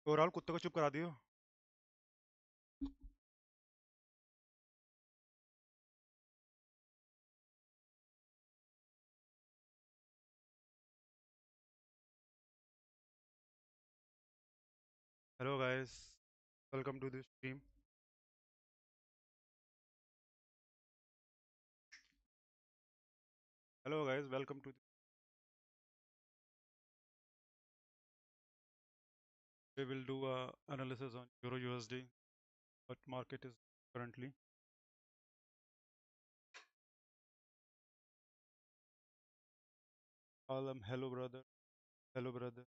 Overall कुत्ते को चुप करा दियो। Hello guys, welcome to this stream. Hello guys, welcome to. We will do a analysis on EURUSD, what market is currently. Hello brother, hello brother.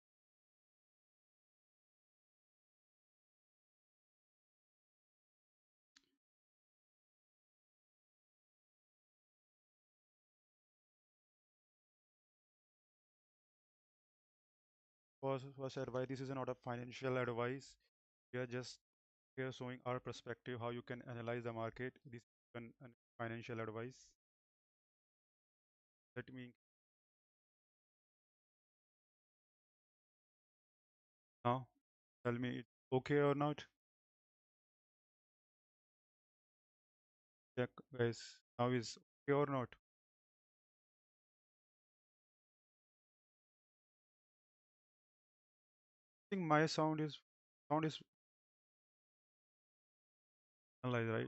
Was advice. This is not a financial advice. We are just here showing our perspective how you can analyze the market. This is an financial advice. Let me now tell me it's okay or not. Check guys. Now is okay or not? I think my sound is analyze right.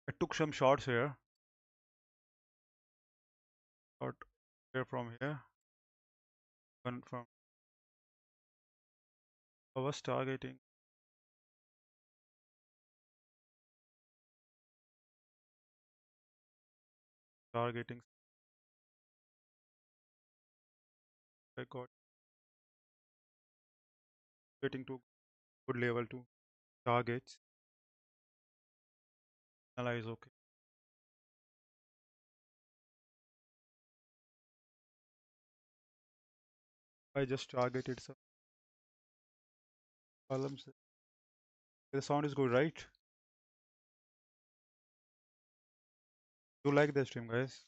I took some shots here. Shot here from here. One from I was targeting. I got getting to good level to targets. Analyze okay. I just targeted some columns. The sound is good, right? You like the stream, guys?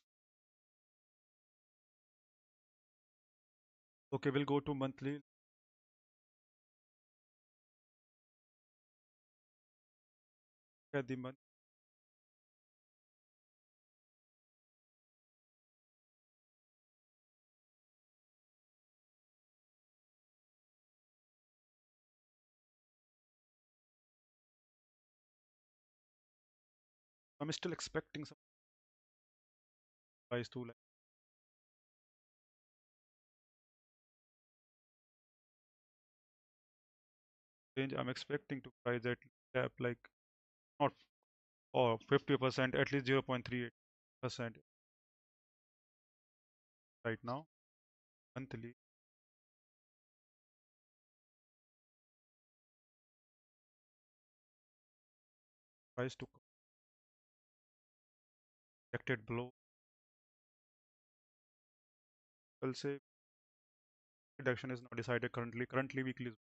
Okay, we'll go to monthly. At the month. I'm still expecting some price to like range. I'm expecting to price at tap like not or 50%, at least 0.38% right now. Monthly price to corrected below. I'll say reduction is not decided currently. Currently weekly is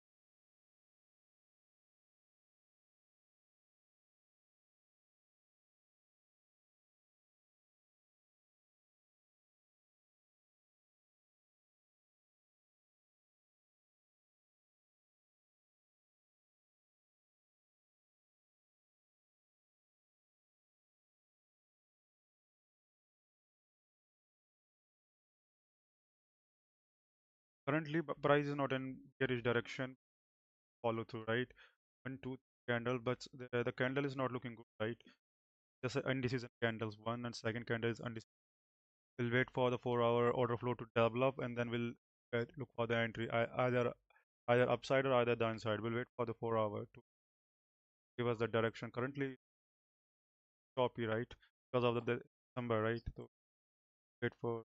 currently price is not in bearish direction. Follow through, right? One, two candle, but the candle is not looking good, right? Just indices and candles. One and second candle is indices. We'll wait for the 4-hour order flow to develop, and then we'll look for the entry either upside or either downside. We'll wait for the 4-hour to give us the direction. Currently choppy, right? Because of the number, right? So wait for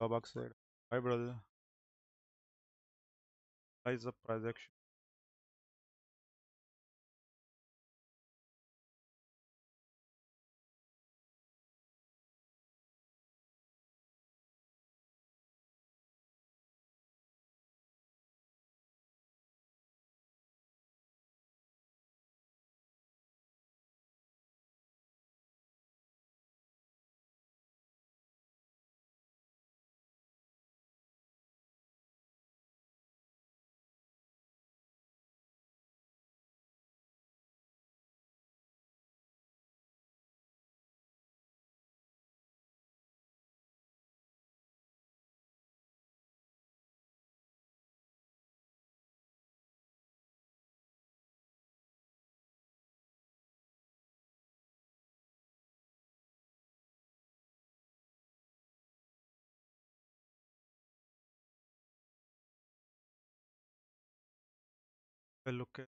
Babak said. Hi brother. Rise up price action. I look at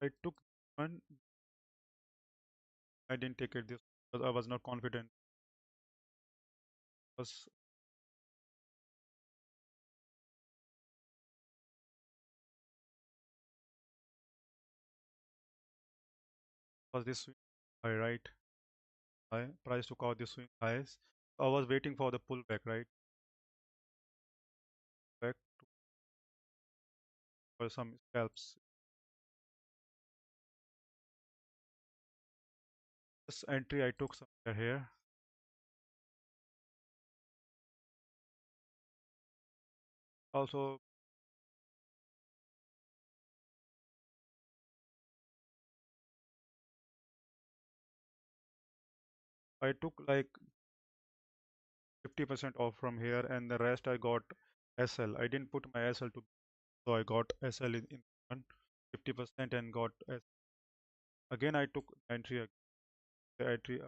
I took one. I didn't take it this because I was not confident. Was this swing high, right? High price took out the swing highs. I was waiting for the pullback, right? Back for some scalps. This entry I took somewhere here. Also, I took like 50% off from here, and the rest I got SL. I didn't put my SL to, so I got SL in one 50% and got S. Again I took the entry.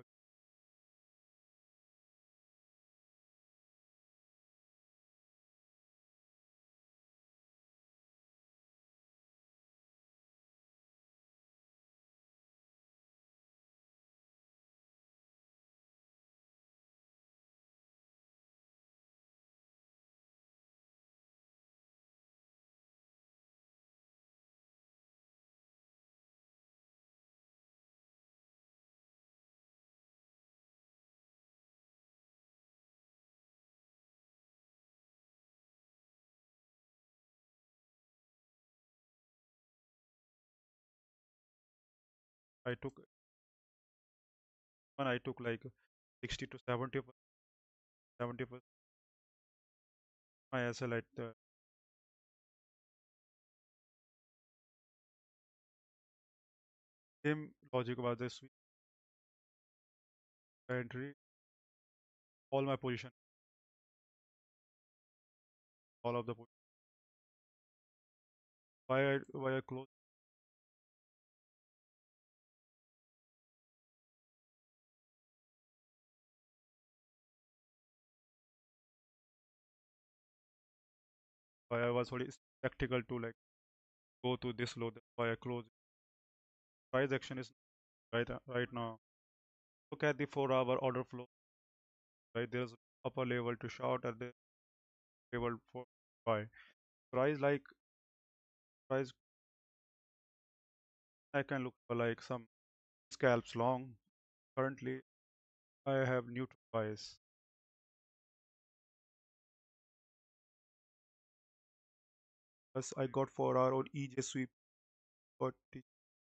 I took one. I took like 60 to 70% my SL at the same logic was this entry. All my position, all of the position. Why I close? Why I was only tactical to like go to this low. That's why I close. Price action is right now. Look at the 4 hour order flow. Right, there's upper level to short and the level for buy. Price like price I can look for like some scalps long. Currently I have neutral bias. Plus I got 4 hour on EJ sweep. But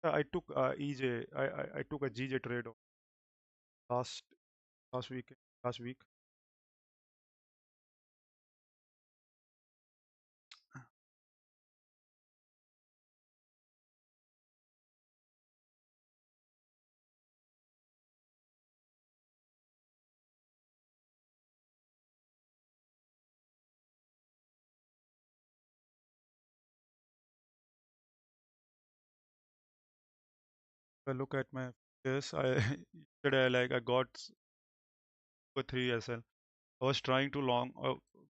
I took EJ. I took a GJ trade last last week last week. If I look at my yes, I yesterday I got a 3 SL. I was trying to long.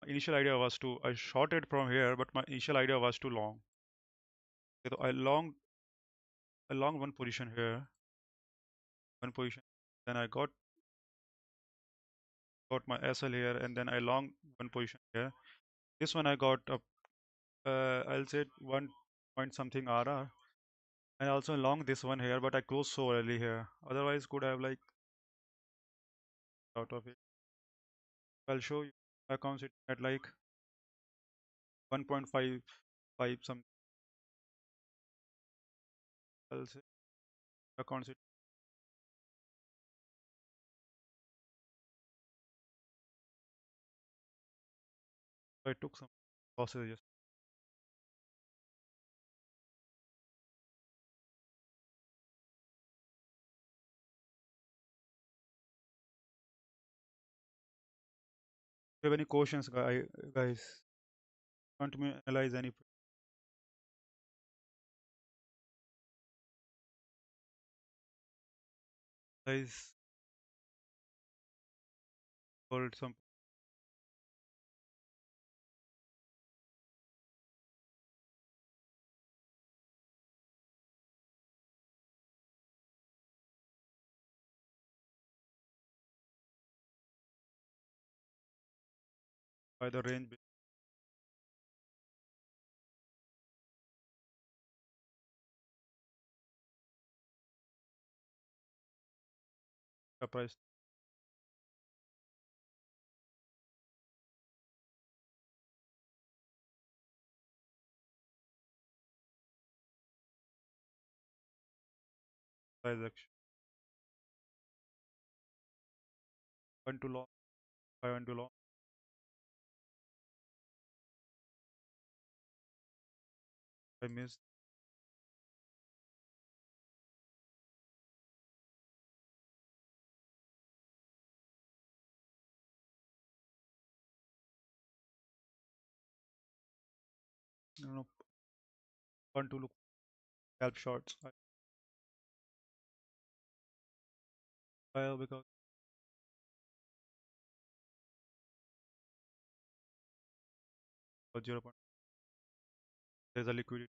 Initial idea was to I shorted from here, but my initial idea was too long. So I long one position here, one position. Then I got my SL here, and then I long one position here. This one I got up. I'll say one point something RR. And also long this one here, but I closed so early here. Otherwise, could have like out of it. I'll show you my accounts it at like 1.55 some. I'll say accounts it. I took some losses. Just if you have any questions, guys? Want me analyze any? Guys, hold some by the range price price action. One to long, five one to long. I missed. You know, one to look help shots. Because 0 point. There's a liquidity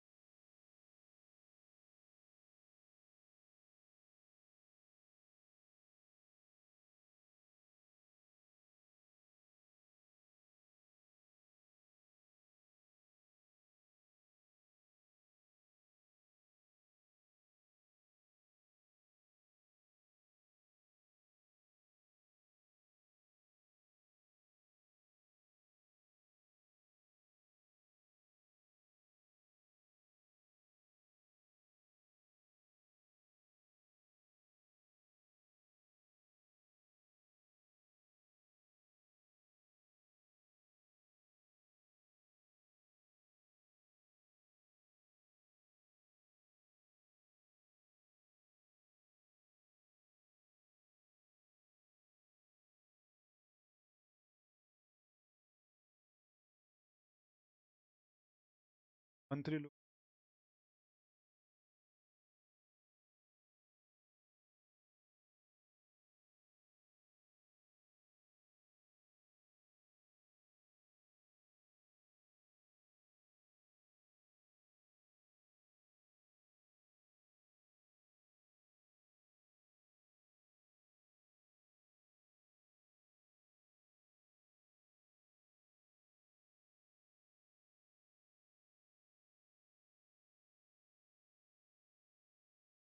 monthly look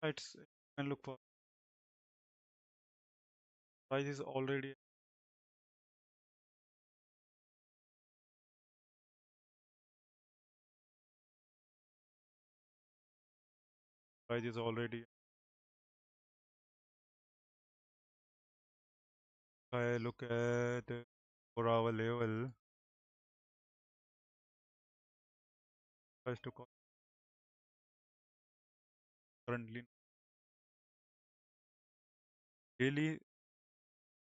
sites and look for price is already price is already. I look at 4 hour level price to cost currently daily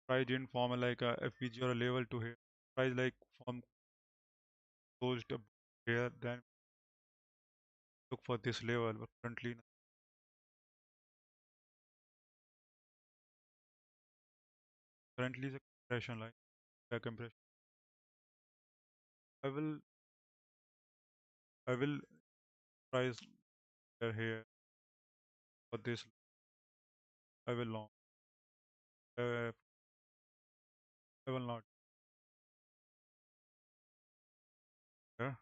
price didn't form like a FVG or a level to here. Price like form closed up here, then look for this level, but currently is a compression line. A compression. I will I will price here for this. I will long. I will not. Yeah.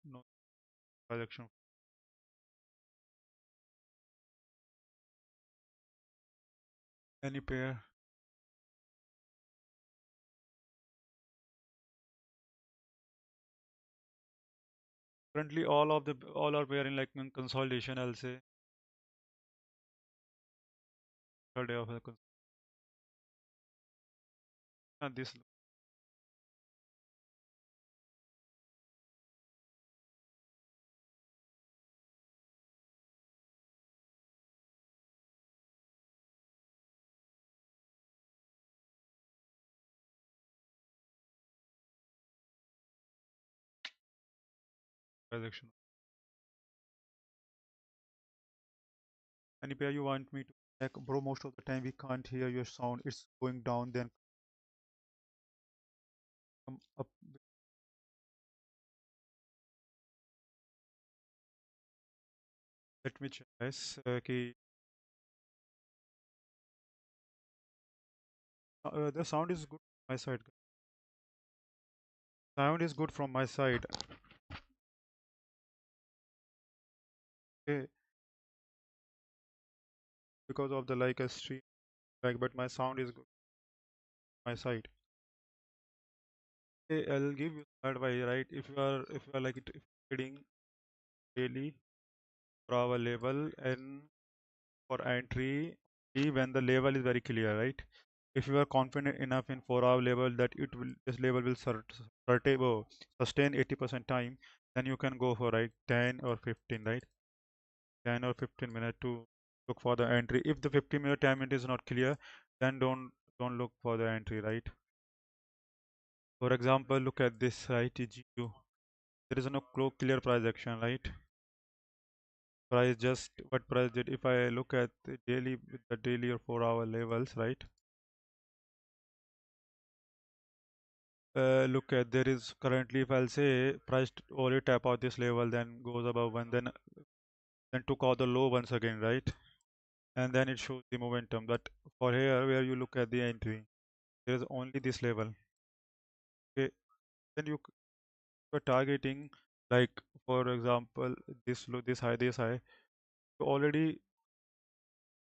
No transaction. Any pair. Currently, all are pair in like in consolidation. I'll say third day of the this transaction. Any pair you want me to check, bro? Most of the time we can't hear your sound. It's going down, then come up. Let me check, guys. Okay, the sound is good from my side. Sound is good from my side. Okay, because of the like a stream, like, but my sound is good from my side. Okay, I'll give you advice, right? If you are like it, if trading daily for our level and for entry when the level is very clear, right? If you are confident enough in 4 hour level that it will this level will sustain 80% time, then you can go for like 10 or 15, right? 10 or 15 minutes to look for the entry. If the 15-minute time it is not clear, then don't look for the entry, right? For example, look at this, right? GU. There is no clear price action, right? Price just what price did. If I look at the daily with the daily or 4 hour levels, right? Look at there is currently, if I'll say price only tap out this level, then goes above one, then took out the low once again, right? And then it shows the momentum. But for here, where you look at the entry, there is only this level. Okay, then you're targeting, like, for example, this high. You already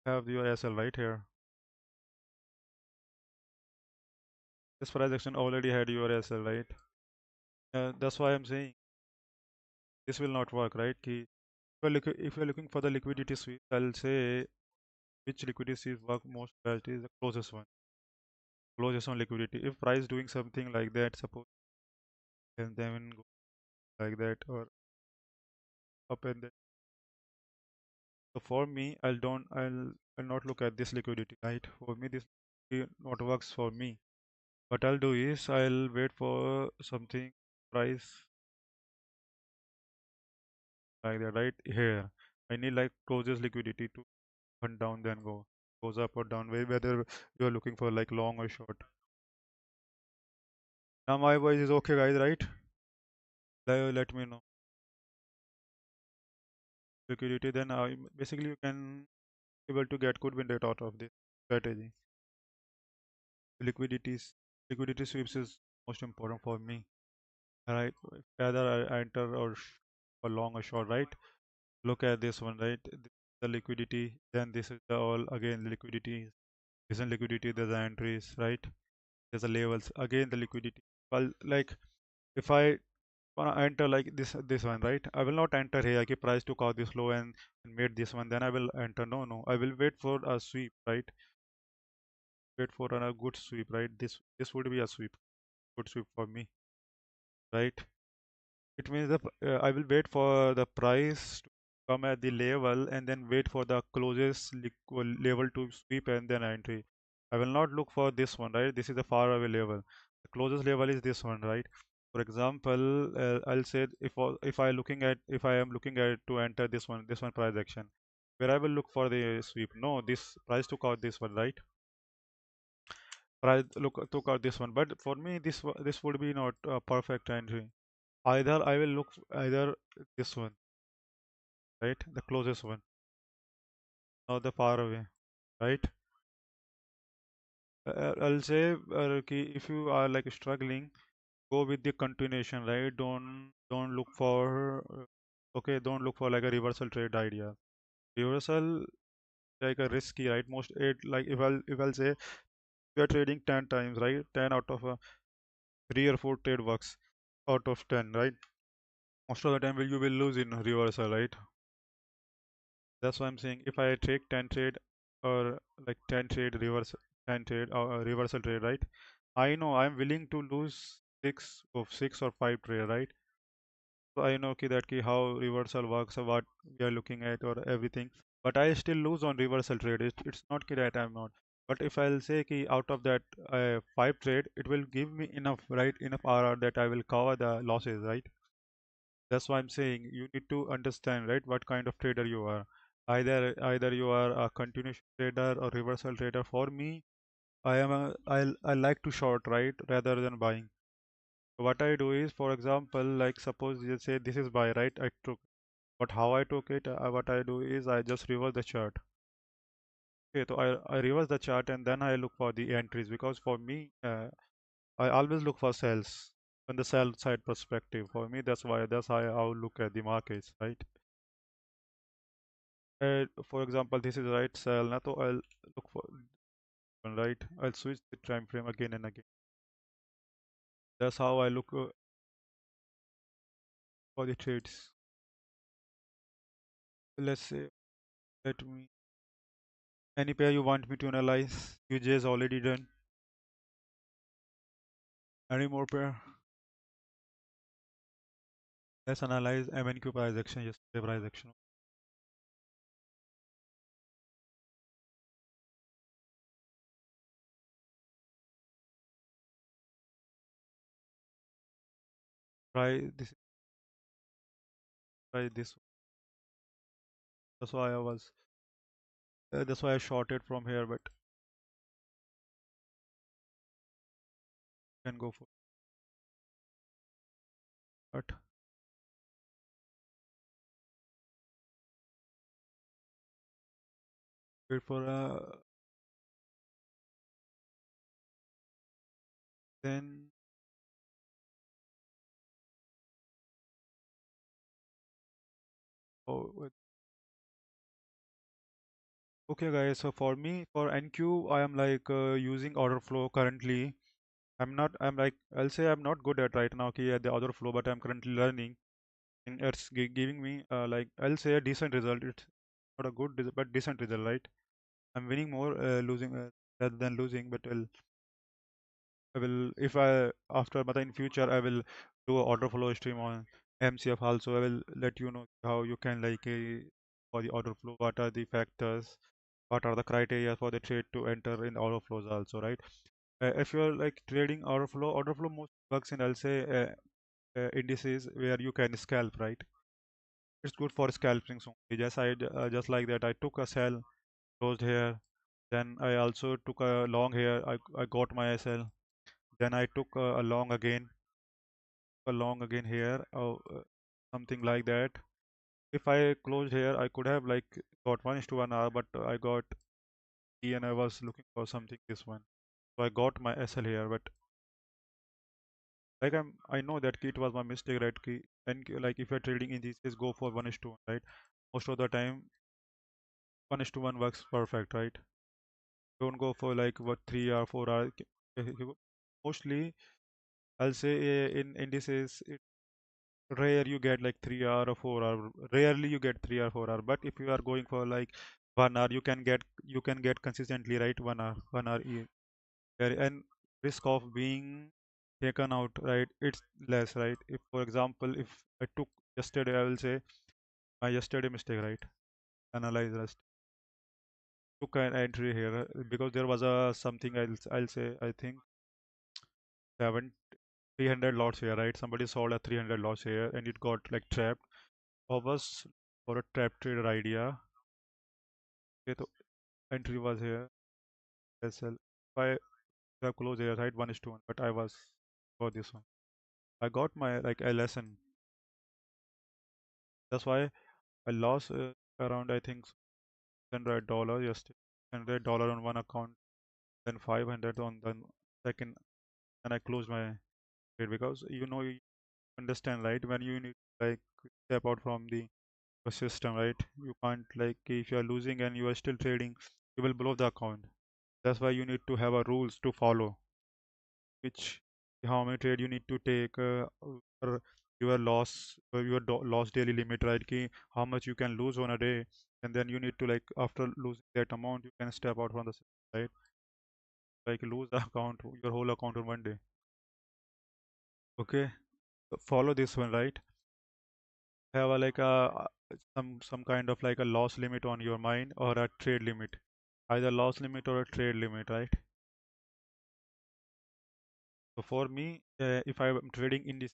have your SL right here. This price action already had your SL, right? That's why I'm saying this will not work, right? If you're looking for the liquidity sweep, I'll say which liquidity sweep work most best is the closest one liquidity. If price doing something like that, suppose, and then go like that or up and then. So for me, I'll not look at this liquidity, right? For me, this not works for me. What I'll do is I'll wait for something price like that, right here. I need like closest liquidity to hunt down, then goes up or down, whether you're looking for like long or short. Now my voice is okay, guys, right? Let me know liquidity. Then basically you can able to get good win rate out of this strategy. Liquidities, liquidity sweeps is most important for me, right? Whether I enter or long or short, right? Look at this one, right? The liquidity. Then this is the all again liquidity. This is liquidity. There's the entries, right? There's the levels. Again the liquidity. Well, like if I wanna enter like this one, right? I will not enter here. Okay, price took out this low and made this one. Then I will enter. No. I will wait for a sweep, right? Wait for a good sweep, right? This would be a sweep, good sweep for me, right? It means I will wait for the price to come at the level and then wait for the closest level to sweep and then entry. I will not look for this one, right? This is the far away level. The closest level is this one, right? For example, I'll say if I am looking at to enter this one price action, where I will look for the sweep. No, this price took out this one, right? Price took out this one, but for me this would be not a perfect entry. Either I will look either this one, right? The closest one, not the far away, right? I'll say if you are like struggling, go with the continuation, right? Don't look for okay, don't look for like a reversal trade idea. Reversal like a risky, right? Most it like if I'll say we are trading 10 times, right? 10 out of 3 or 4 trade works out of 10, right? Most of the time you will lose in reversal, right? That's why I'm saying if I take 10 trade or like 10 trade reverse 10 trade or reversal trade, right? I know I'm willing to lose 6 or 5 trade, right? So I know that how reversal works or what we are looking at or everything. But I still lose on reversal trade. It's not that I'm not. But if I'll say out of that 5 trade, it will give me enough, right? Enough RR that I will cover the losses, right? That's why I'm saying you need to understand, right, what kind of trader you are. Either you are a continuation trader or reversal trader. For me, I like to short, right, rather than buying. What I do is, for example, like suppose you say this is buy, right? I took, but how I took it, what I do is I just reverse the chart. Okay, so I reverse the chart and then I look for the entries because for me, I always look for sells on the sell side perspective. For me, that's how I look at the markets, right? For example, this is right sell. Now, so I'll look for one, right. I'll switch the time frame again and again. That's how I look for the trades. Let's say, let me. Any pair you want me to analyze? UJ is already done. Any more pair? Let's analyze MNQ price action, yesterday price action. Try this. Try this. That's why I was. That's why I shorted from here, but can go for. But wait for then. Oh, okay, guys. So for me, for NQ, I am like using order flow currently. I'm not. I'm like. I'll say I'm not good at right now. Okay, at the order flow, but I'm currently learning. And it's giving me like I'll say a decent result. It's not a good, but decent result, right? I'm winning more, losing rather than losing. But I will if I after, but in future I will do a order flow stream on MCF also. I will let you know how you can like for the order flow. What are the factors? What are the criteria for the trade to enter in order flows also, right? If you're like trading order flow most works in I'll say indices where you can scalp, right? It's good for scalping. So just like that, I took a sell, closed here. Then I also took a long here. I got my SL. Then I took a long again here, something like that. If I closed here, I could have like got 1:1 hour, but I got E and I was looking for something this one. So I got my SL here, but like I know that it was my mistake, right? And like if you're trading in these, go for 1:1, right? Most of the time, 1:1 works perfect, right? Don't go for like what 3 or 4 hour. Mostly, I'll say in indices, rare you get like 3 hour or 4 hour. Rarely you get 3 or 4 hour. But if you are going for like 1 hour, you can get consistently, right, 1 hour, 1 hour and risk of being taken out, right? It's less, right? If for example, if I took yesterday, I will say my yesterday mistake, right? Analyze rest. Took an entry here because there was a something I'll say I think seven 300 lots here, right? Somebody sold a 300 lots here and it got like trapped. Or was for a trap trader idea. Okay, so entry was here. SL. If I have closed here, right? 1:1, but I was for this one. I got my like a lesson. That's why I lost around I think $600 yesterday. $100 on one account, then 500 on the second, and I closed my trade because you understand, right? When you need like step out from the system, right? You can't like if you are losing and you are still trading, you will blow the account. That's why you need to have a rules to follow, which how many trade you need to take, your loss daily limit, right? Ki how much you can lose on a day, and then you need to like after losing that amount, you can step out from the system, right? Like lose the account, your whole account on one day. Okay, so follow this one, right? Have a like a some kind of like a loss limit on your mind or a trade limit, either loss limit or a trade limit, right? So for me, if I am trading in this,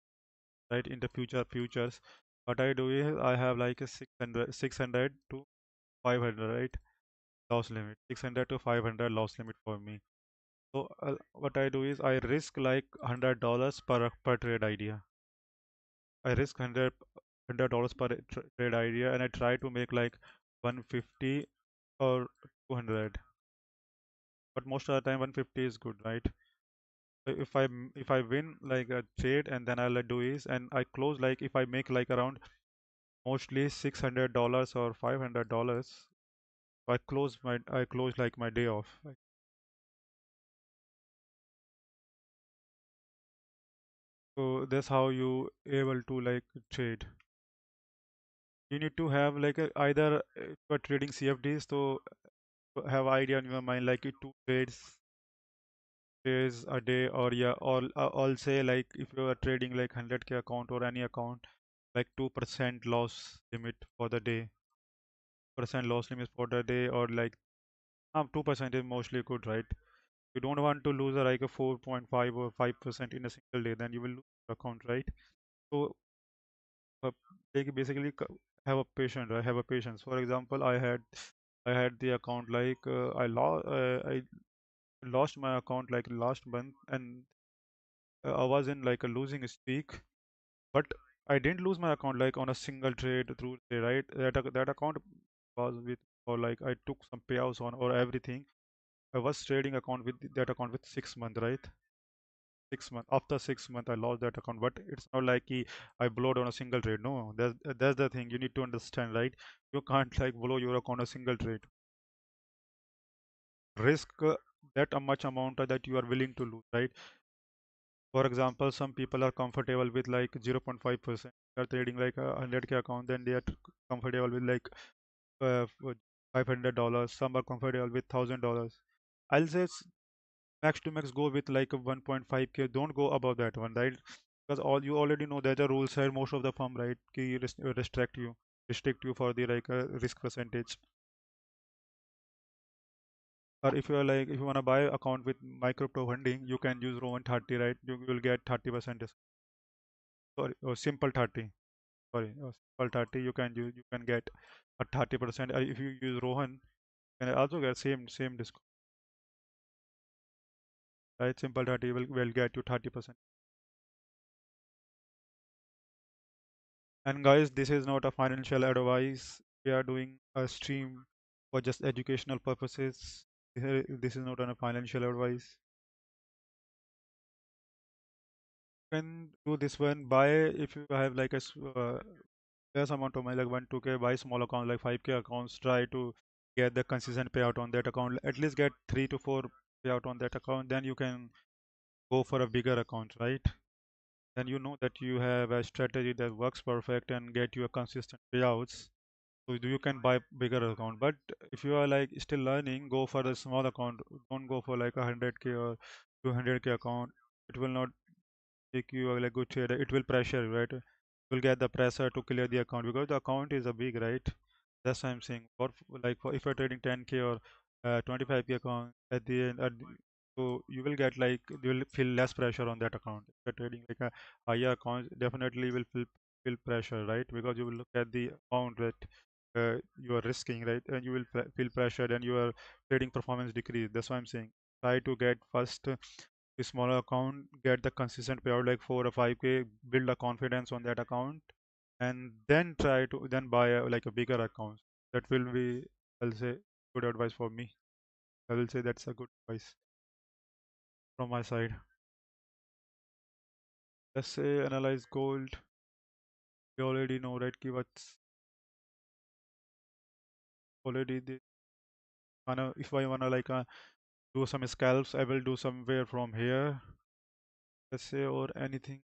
right, in the futures, What I do is I have like a 600 to 500, right? Loss limit. 600 to 500 loss limit for me. So what I do is I risk like $100 per trade idea. I risk $100 per trade idea, and I try to make like 150 or 200. But most of the time 150 is good, right? If I win like a trade, and then I'll do is, and I close like, if I make like around mostly $600 or $500, I close like my day off. So that's how you able to like trade. You need to have like either if you're trading CFDs, so have idea in your mind like two trades a day, or yeah, or I'll say like if you are trading like 100K account or any account, like 2% loss limit for the day, percent loss limit for the day, or like 2% is mostly good, right? You don't want to lose like a 4.5 or 5% in a single day, then you will lose your account, right? So uh, basically have a patient, right? Have a patience. For example, I had the account like I lost my account like last month, and I was in like a losing streak, but I didn't lose my account like on a single trade through trade, right? That account was with, or like I took some payouts on or everything. I was trading account with that account with 6 month, right? 6 month, after 6 month I lost that account, but it's not like I blowed on a single trade. No, that's the thing you need to understand, right? You can't like blow your account on a single trade. Risk that a much amount that you are willing to lose, right? For example, some people are comfortable with like 0.5%. They're trading like a 100K account, then they are comfortable with like $500. Some are comfortable with $1,000. I'll say max to max go with like a 1.5K. Don't go above that one, right? Because all you already know that the rules are most of the firm, right? Restrict you for the like risk percentage. Or if you are like, if you want to buy account with micro funding, you can use Roman 30, right? You will get 30% discount. Sorry, or simple 30. Sorry, or simple 30. You can get a 30%. If you use Rohan, you can also get same discount. Right? Simple 30 will get you 30%. And guys, this is not a financial advice. We are doing a stream for just educational purposes. This is not a financial advice. You can do this one. Buy if you have like there's amount of money like 1 2K. Buy small account like 5K accounts. Try to get the consistent payout on that account. At least get 3 to 4 payout on that account. Then you can go for a bigger account, right? Then you know that you have a strategy that works perfect and get you a consistent payouts. So you can buy bigger account. But if you are like still learning, go for the small account. Don't go for like 100K or 200K account. It will not make you a like good trader. It will pressure you, right? You will get the pressure to clear the account because the account is a big, right? That's what I'm saying. For if you're trading 10K or 25K account at the end, so you will get like you will feel less pressure on that account. If you're trading like a higher account, definitely will feel pressure, right? Because you will look at the amount that you are risking, right? And you will feel pressured, and your trading performance decrease. That's what I'm saying. Try to get first a smaller account, get the consistent payout like 4 or 5K, build a confidence on that account, and then try to then buy like a bigger account. That will be, I'll say, good advice for me. I will say that's a good advice from my side. Let's say analyze gold. We already know, right? Ki what's already the if I wanna like do some scalps, I will do somewhere from here. Let's say, or anything.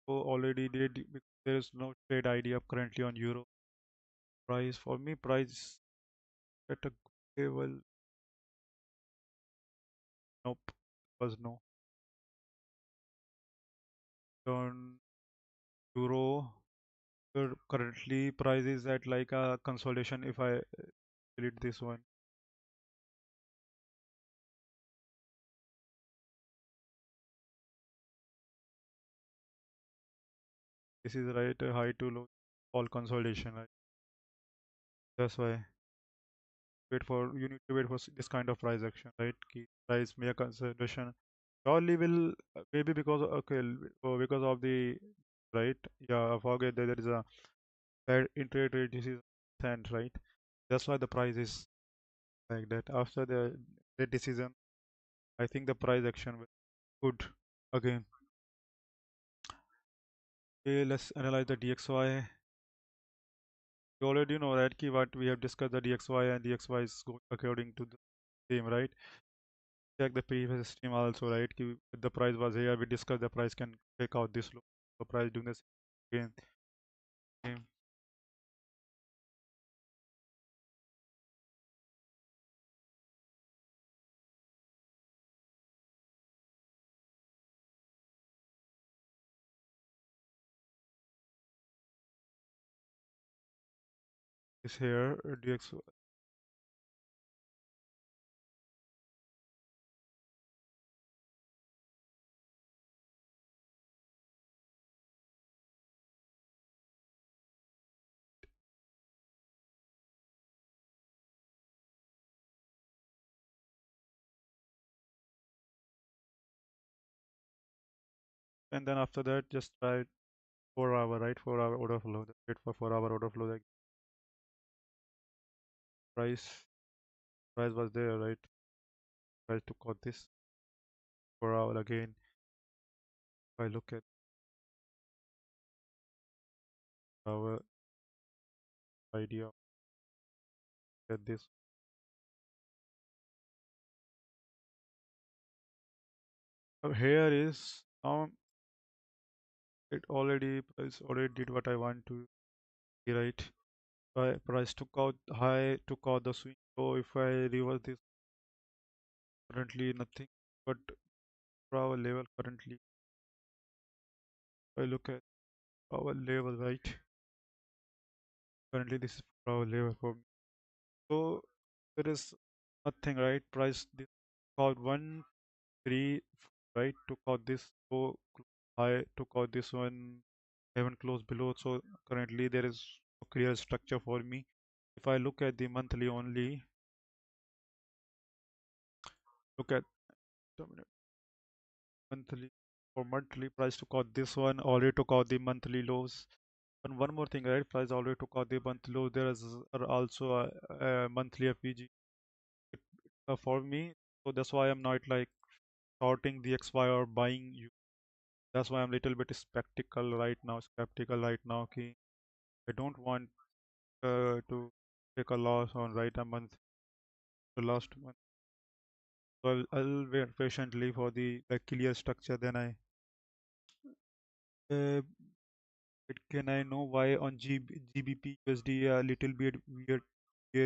So already did because there is no trade idea currently on euro price. For me, price at a good level. Nope, was no. On euro, currently price is at like a consolidation. If I delete this one, This is right, high to low, all consolidation, right? That's why you need to wait for this kind of price action, right? Key price mere consideration. Surely will maybe because because of the right. Yeah, I forget that there is a Fed interest rate decision, right? That's why the price is like that. After the decision, I think the price action will good again. Okay, let's analyze the DXY. You already know that key what we have discussed the DXY, and DXY is going according to the same, right? Check the previous stream also, right? Ki the price was here. We discussed the price can take out this low. The price doing this again. Same is here. DXY, and then after that, just try 4 hour, right? 4 hour order flow. Wait for 4 hour order flow. Like price, price was there, right? Price to cut this 4 hour again. If I look at our idea at this, here is it already price already did what I want to be, right? Price took out high, took out the swing. So if I reverse this, currently nothing but our level currently. If I look at our level, right? Currently this is our level for me. So there is nothing, right? Price this out 1 3, right? Took out this so high, took out this one, haven't closed below. So currently there is no clear structure for me. If I look at the monthly only, look at the monthly for monthly price took out this one, already took out the monthly lows. And one more thing, right? Price already took out the monthly lows. There is also a monthly FVG for me. So that's why I'm not like shorting the XY or buying you. That's why I'm little bit skeptical right now. Ki I don't want to take a loss on right a month, the last month. So I'll wait patiently for the like clear structure. Then uh, can I know why on GBP USD a little bit weird,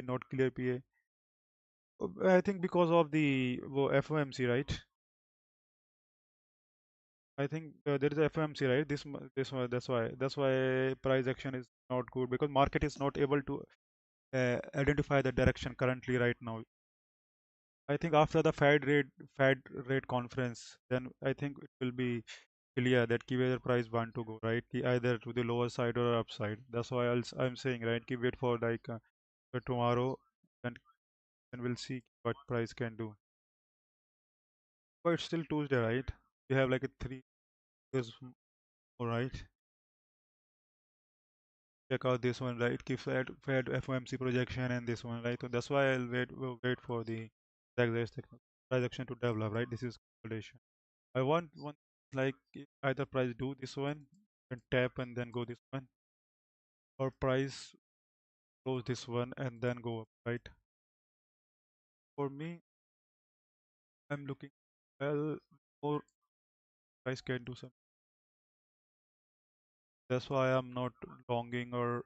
not clear PA? I think because of the FOMC, right? I think there is a FOMC, right? This one, that's why price action is not good because market is not able to identify the direction currently right now. I think after the Fed rate conference, then I think it will be clear that key whether price want to go, right? Ki either to the lower side or upside. That's why I'm saying, right? Ki wait for like tomorrow, and then we'll see what price can do. But it's still Tuesday, right? We have like a 3 days more, right? Check out this one, right? Keep Fed FOMC projection and this one, right? So that's why we'll wait for the transaction to develop, right? This is consolidation. I want one like either price do this one and tap and then go this one, or price close this one and then go up, right? For me, I'm looking well more price can do something. That's why I'm not longing or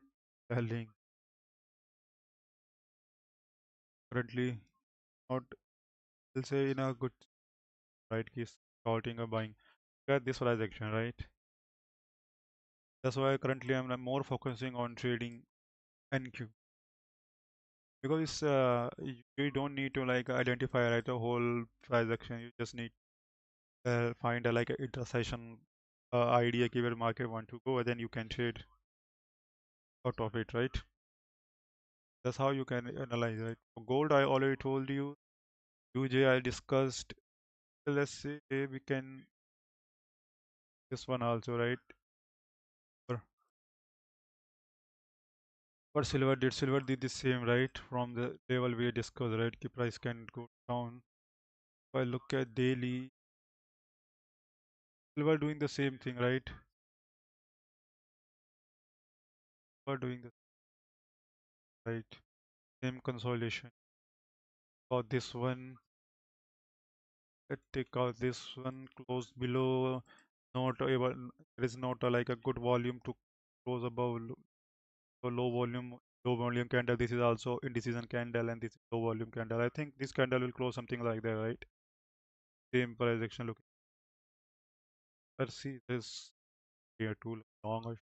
selling currently. Not, I'll say in a good right case, shorting or buying. Get this price action, right? That's why currently I'm more focusing on trading NQ because you don't need to like identify right a whole price action. You just need find a like a intersection idea ki where market want to go, and then you can trade out of it, right? That's how you can analyze, right? For gold, I already told you. UJ, I discussed. Let's say we can this one also, right? For, for silver did the same, right? From the level we discussed, right? The price can go down. If I look at daily, silver doing the same thing, right? Silver doing the right same consolidation. For this one, let's take out this one close below. Not able, there is not like a good volume to close above. So low volume candle. This is also indecision candle, and this is low volume candle. I think this candle will close something like that, right? Same price action looking. Let's see this here too long.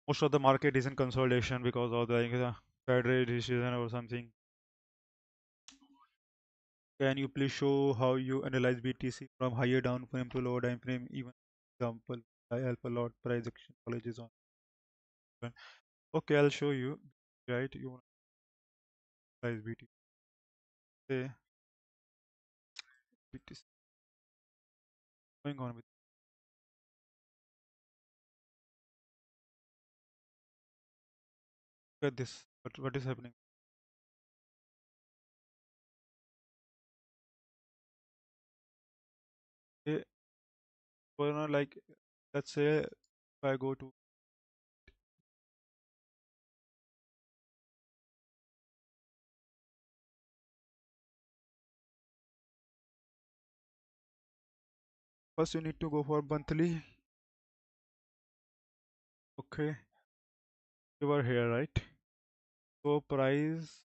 Most of the market is in consolidation because of the Fed rate decision or something. Can you please show how you analyze BTC from higher down frame to lower time frame? Even example, I help a lot. Price action knowledge is on. Okay, I'll show you. Right, you want to analyze BTC. Say BTC going on with. Look at this. What is happening? Okay, like let's say if I go to first, you need to go for monthly. Okay, you are here, right? So price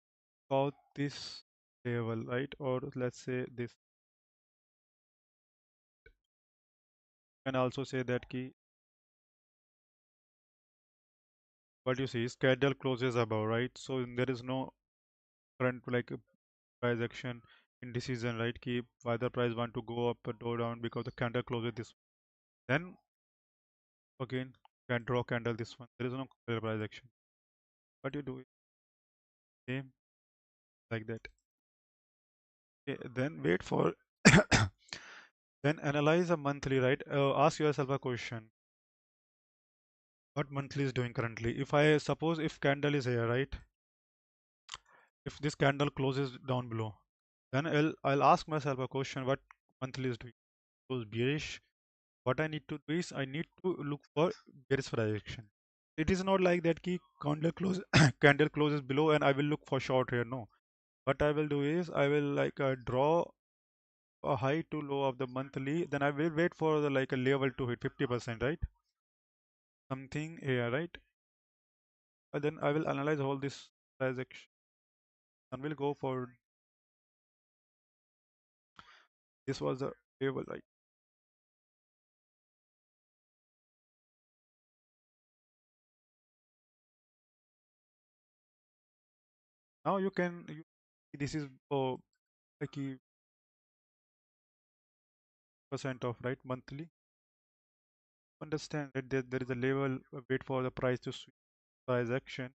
got this level, right? Or let's say this. Can also say that key. What you see is candle closes above, right? So there is no current like price action indecision, right? Keep whether price want to go up or go down because the candle closes this. Then again can draw candle this one. There is no clear price action. What you do is same like that. Okay, then wait for then analyze a monthly, right? Ask yourself a question. What monthly is doing currently? If I suppose if candle is here, right? If this candle closes down below, then I'll ask myself a question. What monthly is doing? Close bearish. What I need to do is I need to look for bearish projection. It is not like that key candle close candle closes below and I will look for short here. No. What I will do is I will like draw a high to low of the monthly. Then I will wait for the like a level to hit 50%, right? Something here, right? And then I will analyze all this transaction and we'll go for this was the level, right? Now you can this is like percent of right monthly. Understand that there is a level wait for the price to switch price action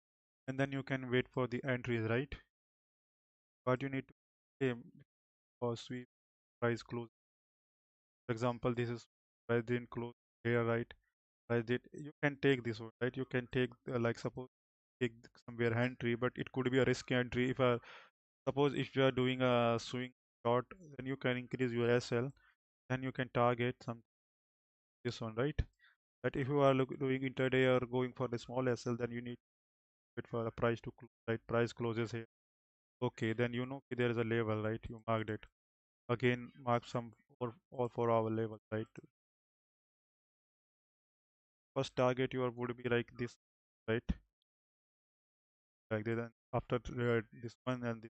and then you can wait for the entries, right? But you need to aim for sweep price close. For example, this is price didn't close here, right? Price did you can take this one, right? You can take like suppose take somewhere entry, but it could be a risky entry. If suppose if you are doing a swing short, then you can increase your SL, then you can target some this one, right? But if you are doing intraday or going for the small SL, then you need to wait for the price to close, right? Price closes here. Okay, then you know okay, there is a level, right? You marked it. Again, mark some or all 4 hour level, right? First target your would be like this, right? Like this, and after this one and this,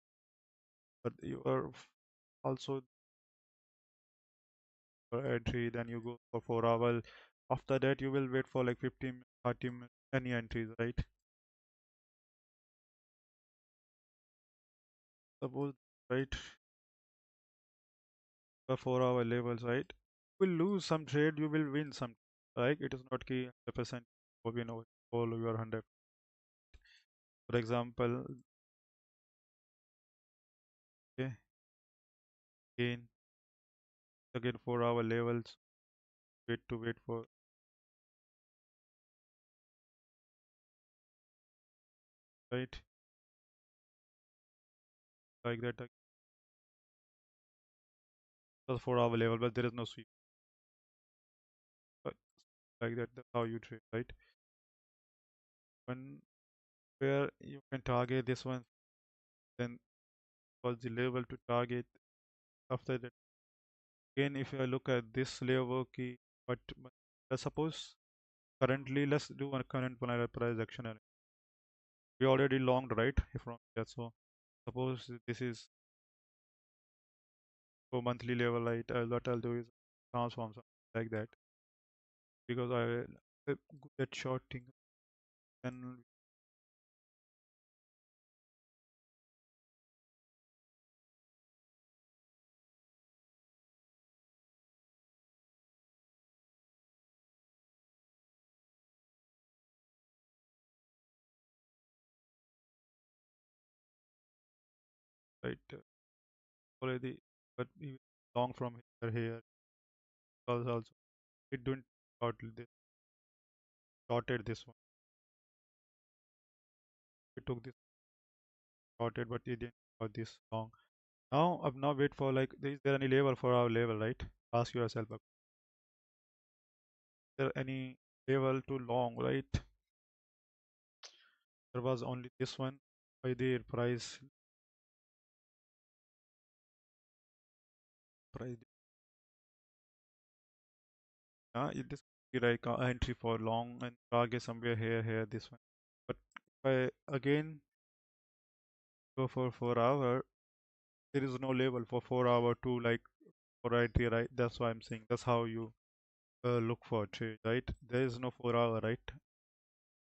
but you are also for entry, then you go for 4 hour. After that, you will wait for like 15, 30 minutes, any entries, right? Suppose, right? The 4 hour levels, right? will lose some trade, you will win some. Right? It is not key 100% or win all your 100. For example, okay, again 4 hour levels. Wait for right like that. The 4 hour level, but there is no sweep. But like that, that's how you trade, right? When where you can target this one, then was the level to target after that. Again, if you look at this level key, but let's suppose currently let's do a current price action. And we already longed, right? If from that, so suppose this is for monthly level, right? What I'll do is transform something like that because I good at shorting. Then right already, but we long from here because also it didn't short this shorted this one. We took this shorted, but it didn't got this long. Now wait for like is there any level for our level, right? Ask yourself, is there any level too long, right? There was only this one by the price. It is like entry for long and target somewhere here this one. But if I again go for 4 hour, there is no level for 4 hour to like for right here, right? That's why I'm saying that's how you look for trade, right? There is no 4 hour, right?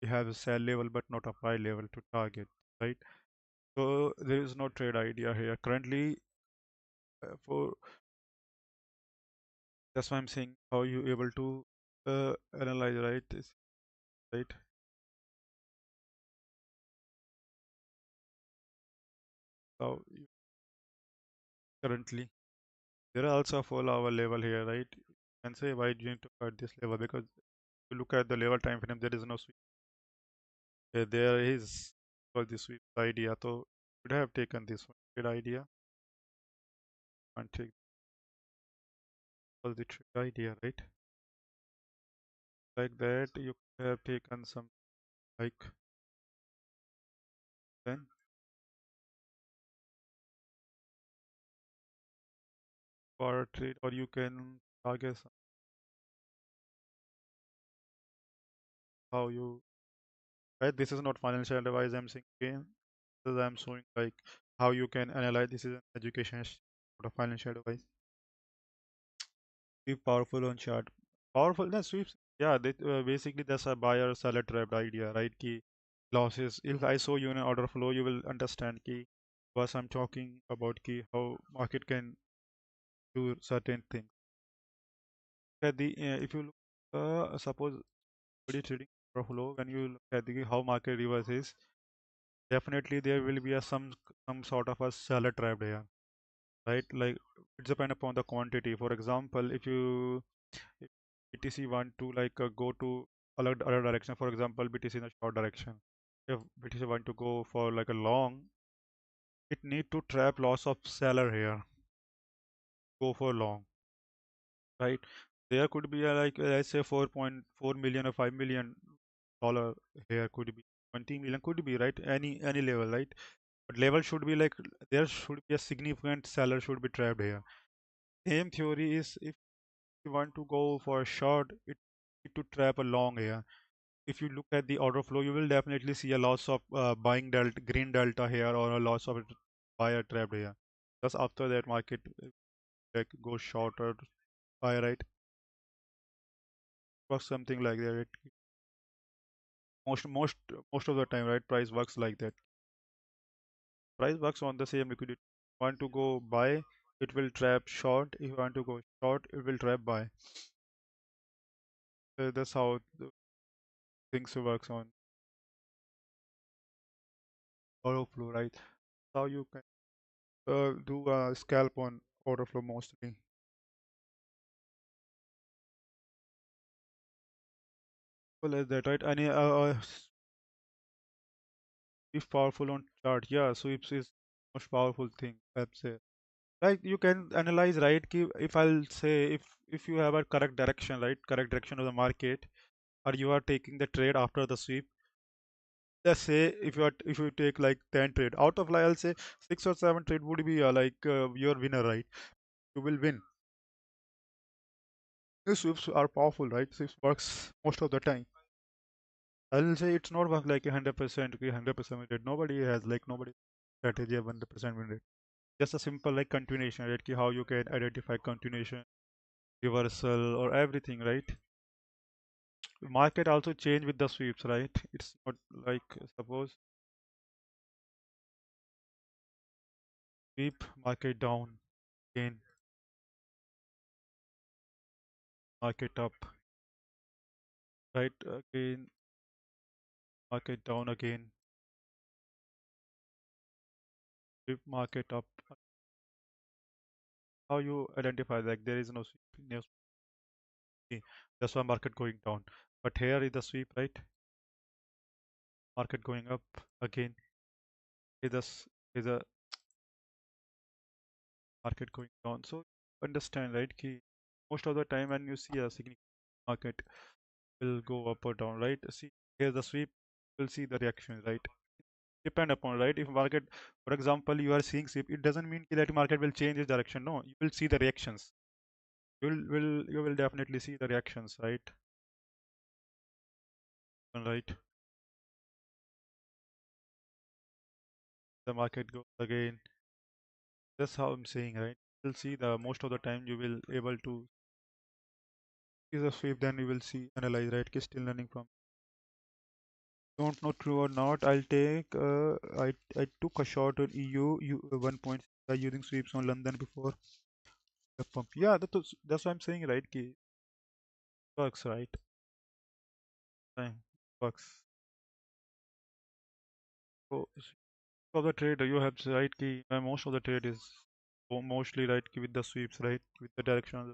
You have a sell level but not a buy level to target, right? So there is no trade idea here currently. For that's why I'm saying how you able to analyze, right? Right. How you currently there are also a 4 hour level here, right? You can say why do you need to cut this level because if you look at the level time frame, there is no sweep. There is for the sweep idea, so should have taken this one. Good idea and take all the trick idea, right? Like that, you could have taken some like then for a trade, or you can target how you right. This is not financial advice. I'm saying again, this is I'm showing like how you can analyze. This is an education, not a financial advice. Be powerful on chart. Powerful, that sweeps. Yeah, basically that's a buyer seller trap idea, right? Key losses. If I show you an order flow, you will understand key what I'm talking about. Key how market can do certain things. At the if you look, suppose body trading order flow, when you look at the how market reverses, definitely there will be a some sort of a seller trap here, right? Like it depends upon the quantity. For example, if BTC want to like go to other direction, for example, BTC in a short direction. If BTC want to go for like a long, it need to trap loss of seller here, go for long, right? There could be a, like let's say 4.4 million or $5 million here could be 20 million could be right any level, right? But level should be like there should be a significant seller should be trapped here. Same theory is if you want to go for a short, it need to trap a long here. If you look at the order flow, you will definitely see a loss of buying delta, green delta here, or a loss of buyer trapped here. Just after that, market like goes short or buy, right? Works something like that. Most of the time, right? Price works like that. Price works on the same liquidity. Want to go buy? it will trap short. If you want to go short, it will trap buy. That's how the things works on order flow, right? How you can do a scalp on order flow mostly. Well, as that, right? Any if powerful on chart, yeah. So it's is most powerful thing. I'd say. Like you can analyze, right? If I'll say if you have a correct direction, right? Correct direction of the market, or you are taking the trade after the sweep. Let's say if you take like 10 trade out of, like, I'll say 6 or 7 trade would be your winner, right? You will win. The sweeps are powerful, right? Sweeps works most of the time. I'll say it's not work like 100%, okay, 100% win rate. Nobody strategy of 100% win rate. Just a simple like continuation, right? How you can identify continuation, reversal, or everything, right? Market also change with the sweeps, right? It's not like suppose sweep market down again, market up, right? Again, market down again, sweep market up. How you identify like there is no sweep, no sweep. That's why market going down. But here is the sweep, right? Market going up again. Is a market going down. So understand, right? Most of the time when you see a significant market will go up or down, right? See, here's the sweep. We'll see the reaction, right? Depend upon, right? If market, for example, you are seeing sweep, it doesn't mean that market will change its direction. No, you will see the reactions. You will definitely see the reactions, right? Right. The market goes again. That's how I'm saying, right? You'll see the most of the time you will able to see the sweep, then you will see analyze, right? Still learning from. Don't know true or not. I'll take. I took a shot on EU 1 point by using sweeps on London before the pump. Yeah, that's what I'm saying, right? Works, right? Time works. So of the trade you have right key. Most of the trade is mostly right key with the sweeps, right? With the direction of the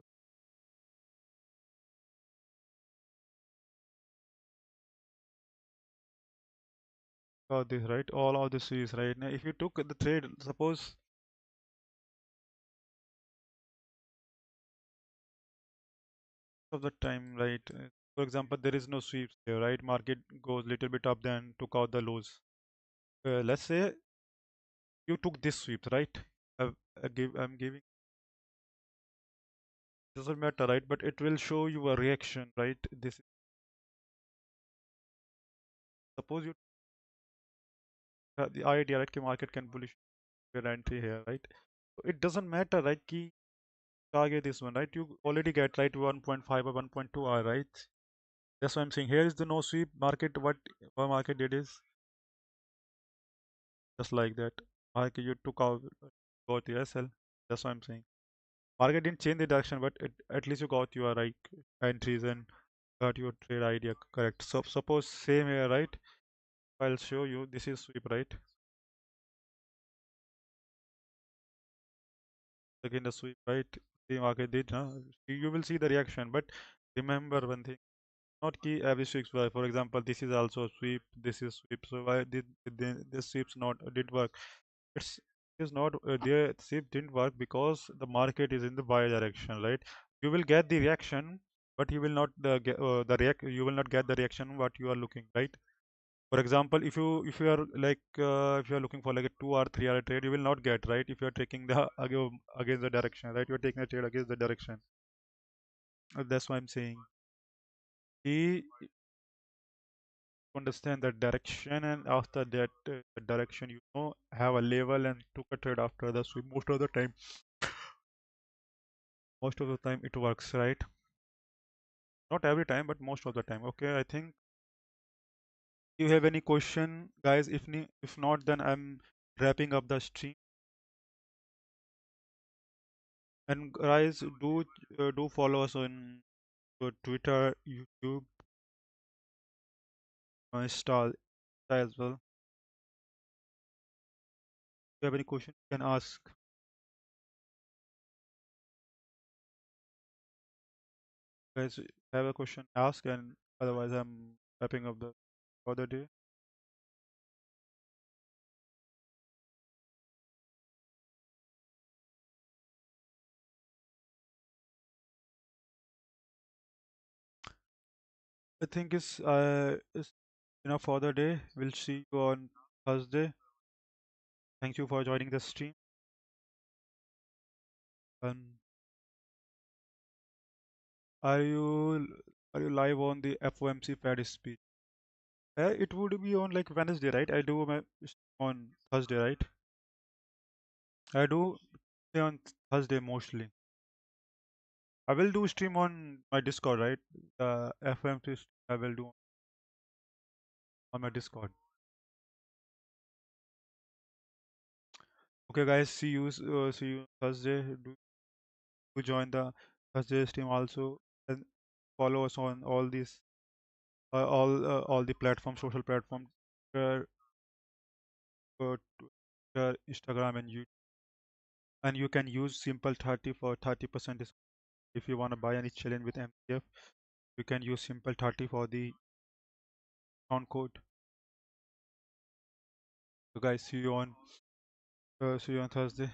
all this, right? All of the sweeps, right? Now, if you took the trade, suppose of the time, right? For example, there is no sweeps there, right? Market goes little bit up, then took out the lows. Let's say you took this sweep, right? I'm giving, doesn't matter, right? But it will show you a reaction, right? This is, suppose you the idea, right? Market can bullish your entry here, right? So it doesn't matter, right? Key target this one, right? You already get right 1.5 or 1.2 R, right? That's what I'm saying. Here is the no sweep market. What market did is just like that. Market you took out, got the SL. That's what I'm saying. Market didn't change the direction, but at least you got your right entries and got your trade idea correct. So suppose same here, right? I'll show you. This is sweep, right? Again the sweep, right? The market did, huh? You will see the reaction, but remember one thing. Not key every sweeps by. For example, this is also sweep. This is sweep. So why did this sweeps not did work? It's it is not the sweep didn't work because the market is in the buy direction, right? You will get the reaction, but you will not get the react. You will not get the reaction what you are looking, right? For example, if you are like if you are looking for like a 2 or 3 hour trade, you will not get, right. If you are taking the against the direction, right? You are taking a trade against the direction. That's why I'm saying. He understand that direction, and after that direction, have a level and took a trade after the swing. Most of the time it works, right? Not every time, but most of the time. Okay, I think you have any question, guys. If not, then I'm wrapping up the stream. And guys, do follow us on Twitter, YouTube, Insta as well. If you have any question, you can ask. Guys, have a question, ask, and otherwise I'm wrapping up the for the day. I think it's enough for the day. We'll see you on Thursday. Thank you for joining the stream. And are you are you live on the FOMC Fed speech? It would be on like Wednesday, right? I do my on Thursday, right? I do say on Thursday mostly. I will do stream on my Discord, right? FOMC stream I will do on my Discord. Okay, guys. See you Thursday. Do join the Thursday stream also, and follow us on all these all the platforms, social platforms, Twitter, Twitter, Instagram, and YouTube. And you can use Simple 30 for 30% discount if you want to buy any challenge with MCF. You can use Simple 30 for the discount code. So guys, see you on Thursday.